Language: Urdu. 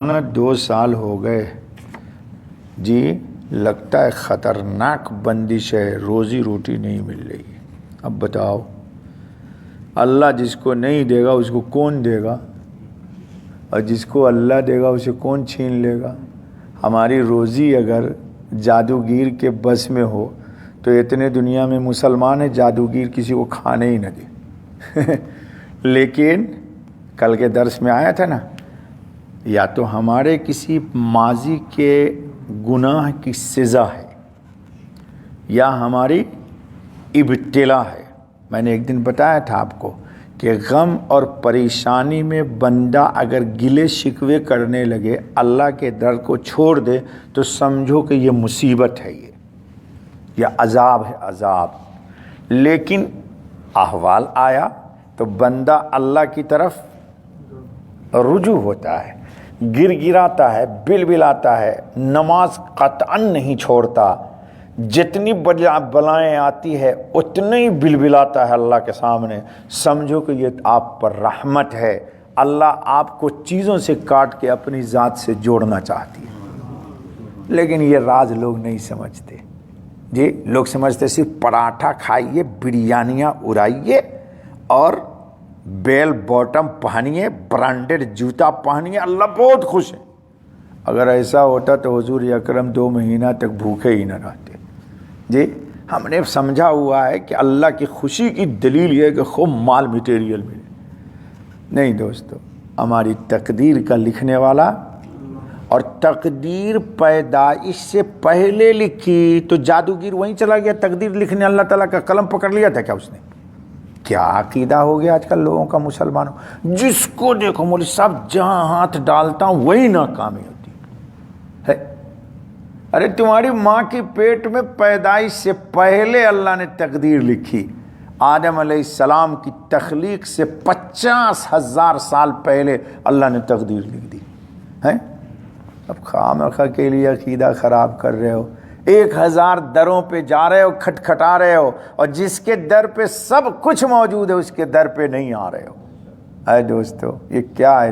2 سال ہو گئے جی، لگتا ہے خطرناک بندش ہے، روزی روٹی نہیں مل رہی۔ اب بتاؤ، اللہ جس کو نہیں دے گا اس کو کون دے گا، اور جس کو اللہ دے گا اسے کون چھین لے گا؟ ہماری روزی اگر جادوگیر کے بس میں ہو تو اتنے دنیا میں مسلمان ہیں جادوگیر کسی کو کھانے ہی نہ دے لیکن کل کے درس میں آیا تھا نا، یا تو ہمارے کسی ماضی کے گناہ کی سزا ہے یا ہماری ابتلا ہے۔ میں نے ایک دن بتایا تھا آپ کو کہ غم اور پریشانی میں بندہ اگر گلے شکوے کرنے لگے، اللہ کے در کو چھوڑ دے تو سمجھو کہ یہ مصیبت ہے، یہ عذاب ہے، عذاب۔ لیکن احوال آیا تو بندہ اللہ کی طرف رجوع ہوتا ہے، گر گراتا ہے، بلبلاتا ہے، نماز قطعاً نہیں چھوڑتا، جتنی بلائیں آتی ہے اتنا ہی بلبلاتا ہے اللہ کے سامنے۔ سمجھو کہ یہ آپ پر رحمت ہے، اللہ آپ کو چیزوں سے کاٹ کے اپنی ذات سے جوڑنا چاہتی ہے۔ لیکن یہ راز لوگ نہیں سمجھتے جی، لوگ سمجھتے صرف پراٹھا کھائیے، بریانیاں اڑائیے اور بیل باٹم پہنیے، برانڈڈ جوتا پہنیے، اللہ بہت خوش ہے۔ اگر ایسا ہوتا تو حضور اکرم 2 مہینہ تک بھوکے ہی نہ رہتے جی۔ ہم نے سمجھا ہوا ہے کہ اللہ کی خوشی کی دلیل یہ ہے کہ خوب مال میٹیریل ملے۔ نہیں دوستو، ہماری تقدیر کا لکھنے والا، اور تقدیر پیدائش سے پہلے لکھی تو جادوگر وہیں چلا گیا تقدیر لکھنے، اللہ تعالیٰ کا قلم پکڑ لیا تھا کیا اس نے؟ کیا عقیدہ ہو گیا آج کل لوگوں کا، مسلمانوں، جس کو دیکھو مولوی صاحب جہاں ہاتھ ڈالتا ہوں وہی ناکامی ہوتی ہے۔ ارے تمہاری ماں کی پیٹ میں پیدائش سے پہلے اللہ نے تقدیر لکھی، آدم علیہ السلام کی تخلیق سے 50,000 سال پہلے اللہ نے تقدیر لکھ دی ہے۔ اب خامخواہ کے لیے عقیدہ خراب کر رہے ہو، 1000 دروں پہ جا رہے ہو، کھٹکھٹا رہے ہو، اور جس کے در پہ سب کچھ موجود ہے اس کے در پہ نہیں آ رہے ہو۔ اے دوستو، یہ کیا ہے؟